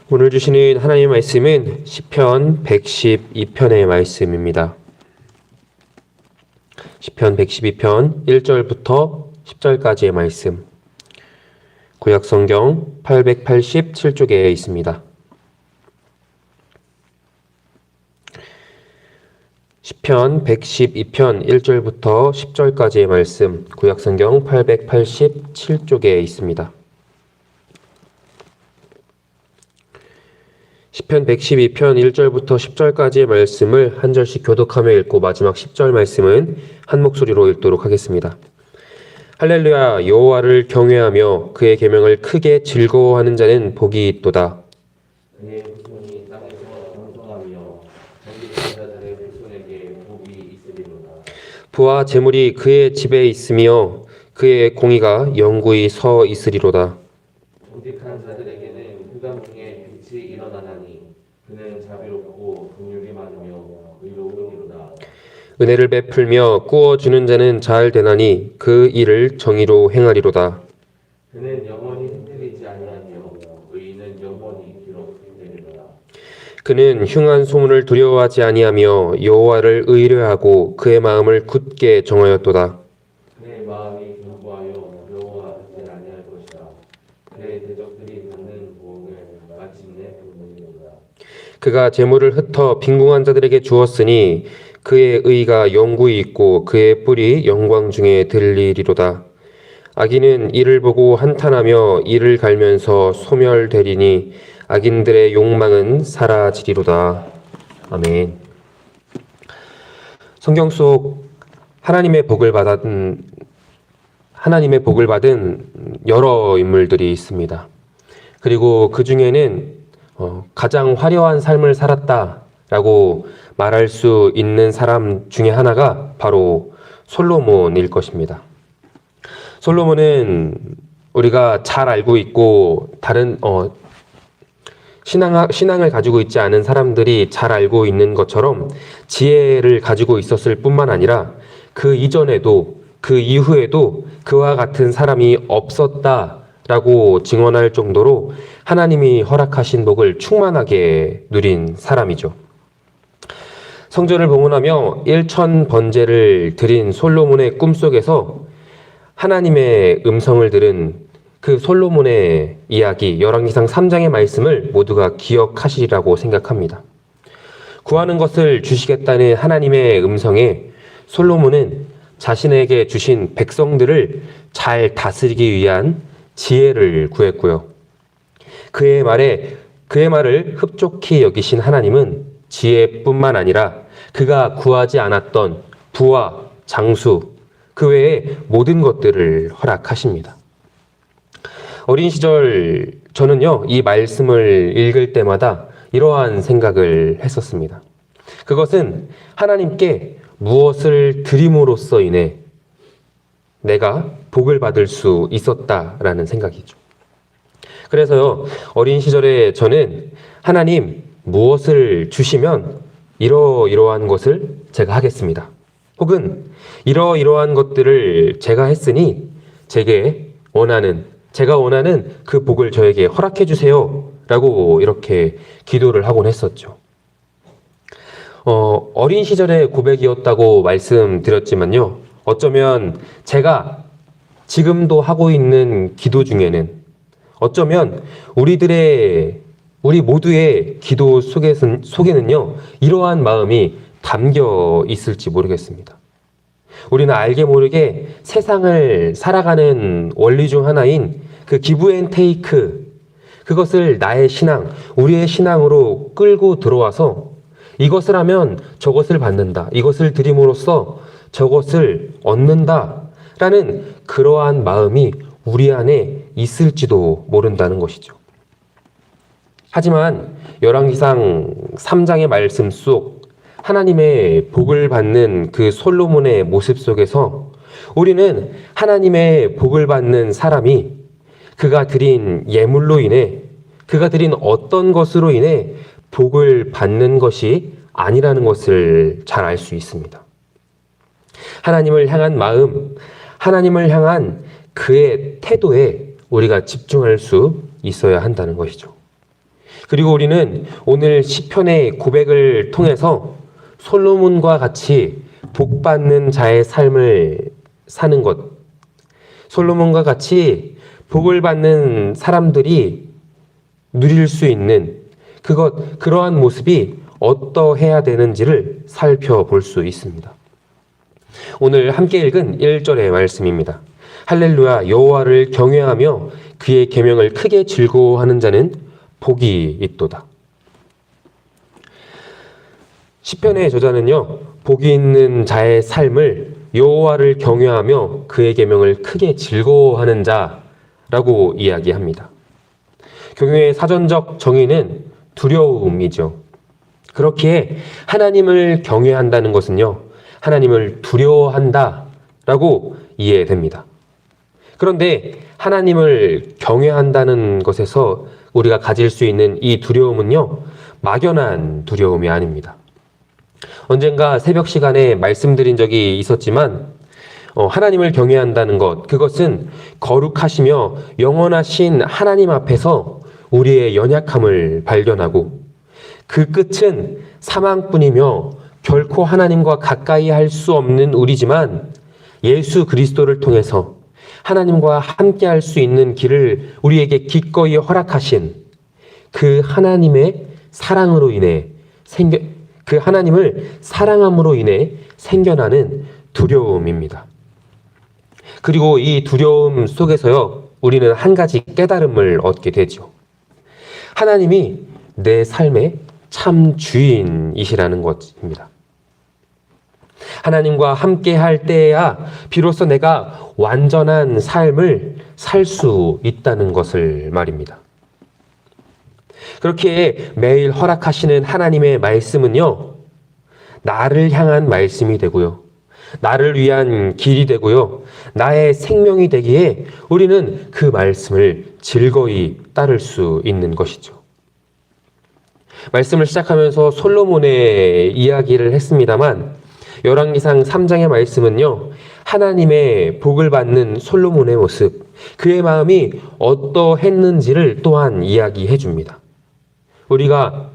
오늘 주시는 하나님의 말씀은 시편 112편의 말씀입니다. 시편 112편 1절부터 10절까지의 말씀, 구약성경 887쪽에 있습니다. 시편 112편 1절부터 10절까지의 말씀, 구약성경 887쪽에 있습니다. 시편 112편 1절부터 10절까지의 말씀을 한 절씩 교독하며 읽고 마지막 10절 말씀은 한 목소리로 읽도록 하겠습니다. 할렐루야, 여호와를 경외하며 그의 계명을 크게 즐거워하는 자는 복이 있도다. 그의 후손이 땅에서 번성하며 정직한 자들의 후손에게 복이 있으리로다. 부와 재물이 그의 집에 있으며 그의 공의가 영구히 서 있으리로다. 정직한 자들에게는 흑암 중에 빛이 일어나나니 그는 자비롭고 긍휼이 많으며 의로우니로다. 은혜를 베풀며 꾸어주는 자는 잘 되나니 그 일을 정의로 행하리로다. 그는 영원히 흔들리지 아니하며 의인은 영원히 기록되리로다. 그는 흉한 소문을 두려워하지 아니하며 여호와를 의뢰하고 그의 마음을 굳게 정하였도다. 그의 마음이 견고하여 여호와 뜻을 아니할 것이다. 그의 대적들이 받는 보응을 마침내 보느니로다. 그가 재물을 흩어 빈궁한 자들에게 주었으니 그의 의가 영구히 있고 그의 뿔이 영광 중에 들리리로다. 악인은 이를 보고 한탄하며 이를 갈면서 소멸되리니 악인들의 욕망은 사라지리로다. 아멘. 성경 속 하나님의 복을 받은 여러 인물들이 있습니다. 그리고 그 중에는 가장 화려한 삶을 살았다라고 말할 수 있는 사람 중에 하나가 바로 솔로몬일 것입니다. 솔로몬은 우리가 잘 알고 있고 다른 신앙을 가지고 있지 않은 사람들이 잘 알고 있는 것처럼 지혜를 가지고 있었을 뿐만 아니라 그 이전에도 그 이후에도 그와 같은 사람이 없었다라고 증언할 정도로 하나님이 허락하신 복을 충만하게 누린 사람이죠. 성전을 봉헌하며 1000번제를 드린 솔로몬의 꿈속에서 하나님의 음성을 들은 그 솔로몬의 이야기, 열왕기상 3장의 말씀을 모두가 기억하시리라고 생각합니다. 구하는 것을 주시겠다는 하나님의 음성에 솔로몬은 자신에게 주신 백성들을 잘 다스리기 위한 지혜를 구했고요. 그의 말을 흡족히 여기신 하나님은 지혜뿐만 아니라 그가 구하지 않았던 부와 장수, 그 외에 모든 것들을 허락하십니다. 어린 시절 저는요, 이 말씀을 읽을 때마다 이러한 생각을 했었습니다. 그것은 하나님께 무엇을 드림으로써 인해 내가 복을 받을 수 있었다라는 생각이죠. 그래서요, 어린 시절에 저는 하나님 무엇을 주시면 이러이러한 것을 제가 하겠습니다. 혹은 이러이러한 것들을 제가 했으니 제가 원하는 그 복을 저에게 허락해 주세요 라고 이렇게 기도를 하곤 했었죠. 어린 시절의 고백이었다고 말씀드렸지만요, 어쩌면 제가 지금도 하고 있는 기도 중에는 어쩌면 우리 모두의 기도 속에는요, 이러한 마음이 담겨 있을지 모르겠습니다. 우리는 알게 모르게 세상을 살아가는 원리 중 하나인 그 기브 앤 테이크, 그것을 나의 신앙, 우리의 신앙으로 끌고 들어와서 이것을 하면 저것을 받는다, 이것을 드림으로써 저것을 얻는다라는 그러한 마음이 우리 안에 있을지도 모른다는 것이죠. 하지만 열왕기상 3장의 말씀 속 하나님의 복을 받는 그 솔로몬의 모습 속에서 우리는 하나님의 복을 받는 사람이 그가 드린 예물로 인해, 그가 드린 어떤 것으로 인해 복을 받는 것이 아니라는 것을 잘 알 수 있습니다. 하나님을 향한 마음, 하나님을 향한 그의 태도에 우리가 집중할 수 있어야 한다는 것이죠. 그리고 우리는 오늘 시편의 고백을 통해서 솔로몬과 같이 복받는 자의 삶을 사는 것, 솔로몬과 같이 복을 받는 사람들이 누릴 수 있는 그러한 모습이 어떠해야 되는지를 살펴볼 수 있습니다. 오늘 함께 읽은 1절의 말씀입니다. 할렐루야, 여호와를 경외하며 그의 계명을 크게 즐거워하는 자는 복이 있도다. 시편의 저자는요, 복이 있는 자의 삶을 여호와를 경외하며 그의 계명을 크게 즐거워하는 자라고 이야기합니다. 경외의 사전적 정의는 두려움이죠. 그렇기에 하나님을 경외한다는 것은요, 하나님을 두려워한다라고 이해됩니다. 그런데 하나님을 경외한다는 것에서 우리가 가질 수 있는 이 두려움은요, 막연한 두려움이 아닙니다. 언젠가 새벽 시간에 말씀드린 적이 있었지만 하나님을 경외한다는 것, 그것은 거룩하시며 영원하신 하나님 앞에서 우리의 연약함을 발견하고 그 끝은 사망뿐이며 결코 하나님과 가까이 할 수 없는 우리지만 예수 그리스도를 통해서 하나님과 함께 할 수 있는 길을 우리에게 기꺼이 허락하신 그 하나님의 사랑으로 인해 그 하나님을 사랑함으로 인해 생겨나는 두려움입니다. 그리고 이 두려움 속에서요, 우리는 한 가지 깨달음을 얻게 되죠. 하나님이 내 삶의 참 주인이시라는 것입니다. 하나님과 함께 할 때에야 비로소 내가 완전한 삶을 살 수 있다는 것을 말입니다. 그렇게 매일 허락하시는 하나님의 말씀은요, 나를 향한 말씀이 되고요, 나를 위한 길이 되고요, 나의 생명이 되기에 우리는 그 말씀을 즐거이 따를 수 있는 것이죠. 말씀을 시작하면서 솔로몬의 이야기를 했습니다만 열왕기상 3장의 말씀은요, 하나님의 복을 받는 솔로몬의 모습, 그의 마음이 어떠했는지를 또한 이야기해 줍니다. 우리가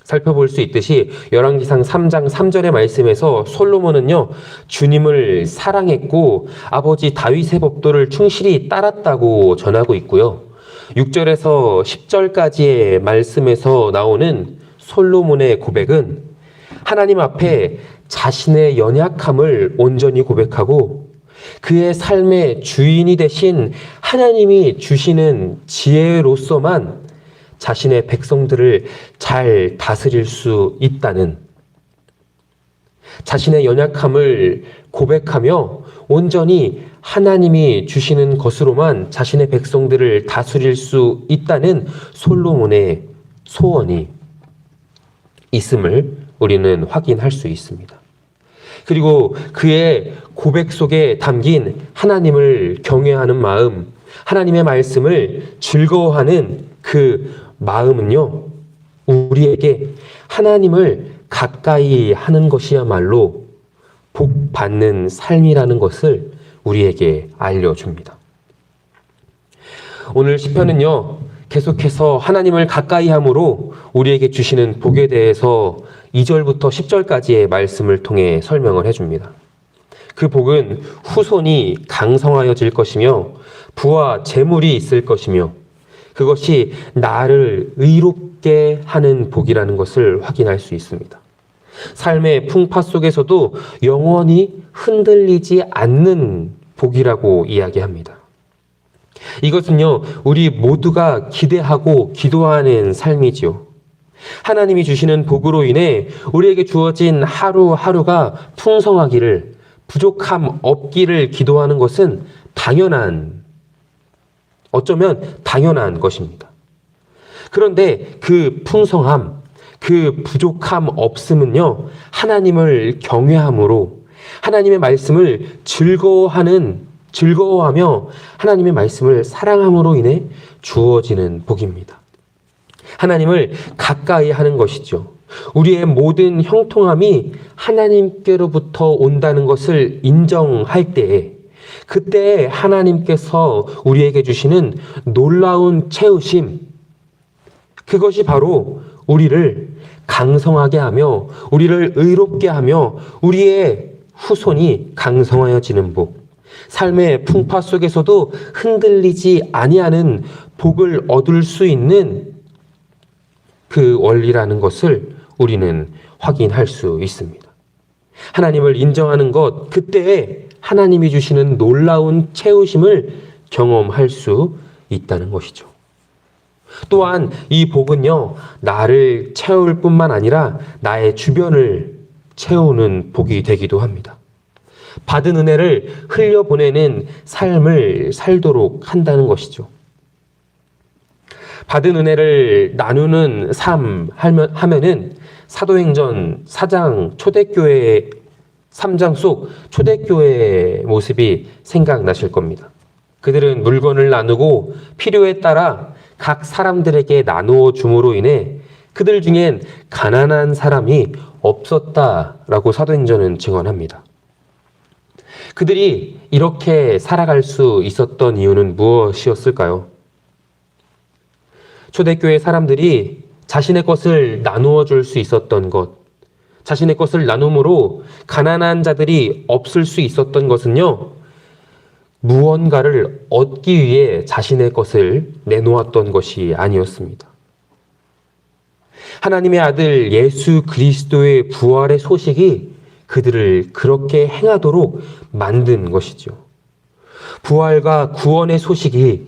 살펴볼 수 있듯이 열왕기상 3장 3절의 말씀에서 솔로몬은요, 주님을 사랑했고 아버지 다윗의 법도를 충실히 따랐다고 전하고 있고요. 6절에서 10절까지의 말씀에서 나오는 솔로몬의 고백은 하나님 앞에 자신의 연약함을 온전히 고백하고 그의 삶의 주인이 되신 하나님이 주시는 지혜로서만 자신의 백성들을 잘 다스릴 수 있다는, 자신의 연약함을 고백하며 온전히 하나님이 주시는 것으로만 자신의 백성들을 다스릴 수 있다는 솔로몬의 소원이 있음을 우리는 확인할 수 있습니다. 그리고 그의 고백 속에 담긴 하나님을 경외하는 마음, 하나님의 말씀을 즐거워하는 그 마음은요, 우리에게 하나님을 가까이 하는 것이야말로 복 받는 삶이라는 것을 우리에게 알려줍니다. 오늘 시편은요, 계속해서 하나님을 가까이 함으로 우리에게 주시는 복에 대해서 2절부터 10절까지의 말씀을 통해 설명을 해줍니다. 그 복은 후손이 강성하여질 것이며 부와 재물이 있을 것이며 그것이 나를 의롭게 하는 복이라는 것을 확인할 수 있습니다. 삶의 풍파 속에서도 영원히 흔들리지 않는 복이라고 이야기합니다. 이것은요, 우리 모두가 기대하고 기도하는 삶이지요. 하나님이 주시는 복으로 인해 우리에게 주어진 하루하루가 풍성하기를, 부족함 없기를 기도하는 것은 어쩌면 당연한 것입니다. 그런데 그 풍성함, 그 부족함 없음은요, 하나님을 경외함으로 하나님의 말씀을 즐거워하며 하나님의 말씀을 사랑함으로 인해 주어지는 복입니다. 하나님을 가까이 하는 것이죠. 우리의 모든 형통함이 하나님께로부터 온다는 것을 인정할 때에, 그때 하나님께서 우리에게 주시는 놀라운 채우심, 그것이 바로 우리를 강성하게 하며 우리를 의롭게 하며 우리의 후손이 강성하여지는 복, 삶의 풍파 속에서도 흔들리지 아니하는 복을 얻을 수 있는 그 원리라는 것을 우리는 확인할 수 있습니다. 하나님을 인정하는 것, 그때에 하나님이 주시는 놀라운 채우심을 경험할 수 있다는 것이죠. 또한 이 복은요, 나를 채울 뿐만 아니라 나의 주변을 채우는 복이 되기도 합니다. 받은 은혜를 흘려보내는 삶을 살도록 한다는 것이죠. 받은 은혜를 나누는 삶 하면은 사도행전 4장 초대교회 3장 속 초대교회의 모습이 생각나실 겁니다. 그들은 물건을 나누고 필요에 따라 각 사람들에게 나누어 줌으로 인해 그들 중엔 가난한 사람이 없었다라고 사도행전은 증언합니다. 그들이 이렇게 살아갈 수 있었던 이유는 무엇이었을까요? 초대교회 사람들이 자신의 것을 나누어 줄 수 있었던 것, 자신의 것을 나눔으로 가난한 자들이 없을 수 있었던 것은요, 무언가를 얻기 위해 자신의 것을 내놓았던 것이 아니었습니다. 하나님의 아들 예수 그리스도의 부활의 소식이 그들을 그렇게 행하도록 만든 것이죠. 부활과 구원의 소식이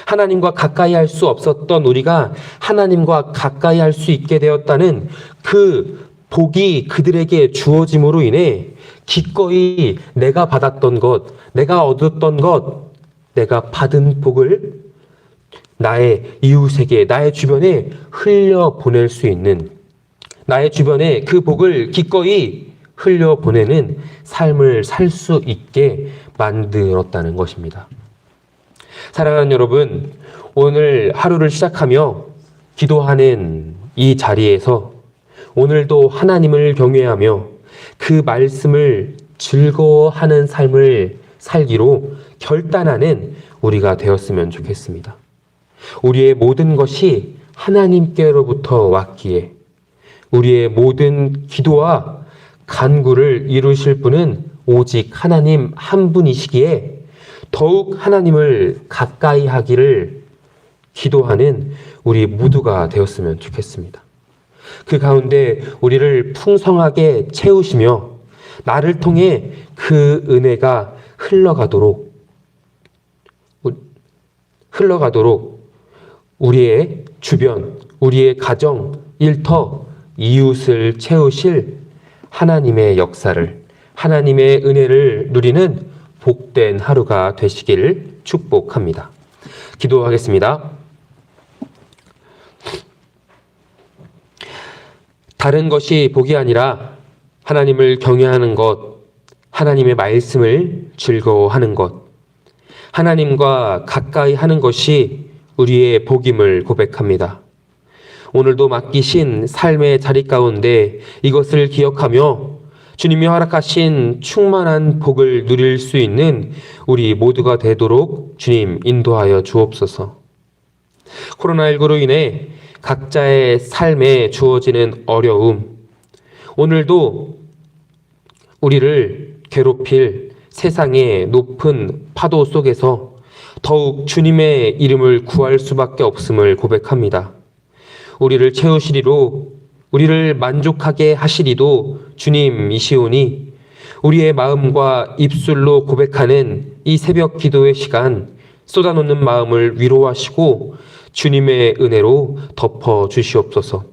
하나님과 가까이 할 수 없었던 우리가 하나님과 가까이 할 수 있게 되었다는 그 복이 그들에게 주어짐으로 인해 기꺼이 내가 받았던 것, 내가 얻었던 것, 내가 받은 복을 나의 이웃에게, 나의 주변에 흘려보낼 수 있는, 나의 주변에 그 복을 기꺼이 흘려보내는 삶을 살 수 있게 만들었다는 것입니다. 사랑하는 여러분, 오늘 하루를 시작하며 기도하는 이 자리에서 오늘도 하나님을 경외하며 그 말씀을 즐거워하는 삶을 살기로 결단하는 우리가 되었으면 좋겠습니다. 우리의 모든 것이 하나님께로부터 왔기에 우리의 모든 기도와 간구를 이루실 분은 오직 하나님 한 분이시기에 더욱 하나님을 가까이 하기를 기도하는 우리 모두가 되었으면 좋겠습니다. 그 가운데 우리를 풍성하게 채우시며 나를 통해 그 은혜가 흘러가도록 우리의 주변, 우리의 가정, 일터, 이웃을 채우실 하나님의 역사를, 하나님의 은혜를 누리는 복된 하루가 되시기를 축복합니다. 기도하겠습니다. 다른 것이 복이 아니라 하나님을 경외하는 것, 하나님의 말씀을 즐거워하는 것, 하나님과 가까이 하는 것이 우리의 복임을 고백합니다. 오늘도 맡기신 삶의 자리 가운데 이것을 기억하며 주님이 허락하신 충만한 복을 누릴 수 있는 우리 모두가 되도록 주님 인도하여 주옵소서. 코로나19로 인해 각자의 삶에 주어지는 어려움, 오늘도 우리를 괴롭힐 세상의 높은 파도 속에서 더욱 주님의 이름을 구할 수밖에 없음을 고백합니다. 우리를 채우시리로, 우리를 만족하게 하시리도 주님이시오니 우리의 마음과 입술로 고백하는 이 새벽 기도의 시간, 쏟아놓는 마음을 위로하시고 주님의 은혜로 덮어 주시옵소서.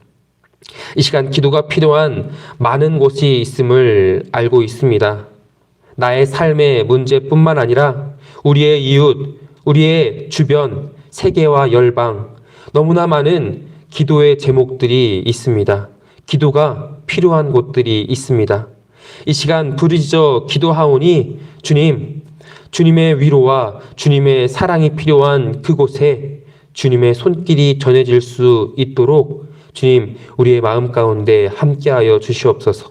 이 시간 기도가 필요한 많은 곳이 있음을 알고 있습니다. 나의 삶의 문제뿐만 아니라 우리의 이웃, 우리의 주변, 세계와 열방, 너무나 많은 기도의 제목들이 있습니다. 기도가 필요한 곳들이 있습니다. 이 시간 부르짖어 기도하오니 주님의 위로와 주님의 사랑이 필요한 그곳에 주님의 손길이 전해질 수 있도록 주님, 우리의 마음 가운데 함께하여 주시옵소서.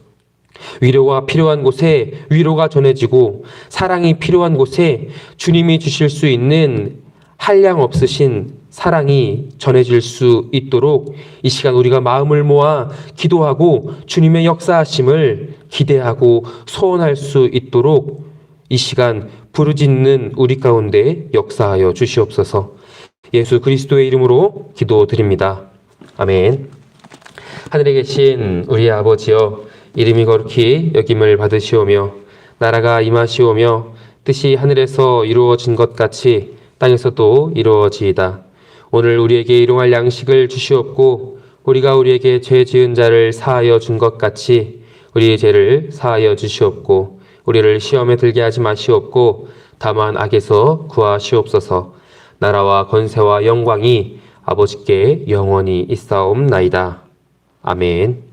위로가 필요한 곳에 위로가 전해지고 사랑이 필요한 곳에 주님이 주실 수 있는 한량 없으신 사랑이 전해질 수 있도록 이 시간 우리가 마음을 모아 기도하고 주님의 역사하심을 기대하고 소원할 수 있도록 이 시간 부르짖는 우리 가운데 역사하여 주시옵소서. 예수 그리스도의 이름으로 기도드립니다. 아멘. 하늘에 계신 우리 아버지여, 이름이 거룩히 여김을 받으시오며 나라가 임하시오며 뜻이 하늘에서 이루어진 것 같이 땅에서도 이루어지이다. 오늘 우리에게 일용할 양식을 주시옵고 우리가 우리에게 죄 지은 자를 사하여 준 것 같이 우리의 죄를 사하여 주시옵고 우리를 시험에 들게 하지 마시옵고 다만 악에서 구하시옵소서. 나라와 권세와 영광이 아버지께 영원히 있사옵나이다. 아멘.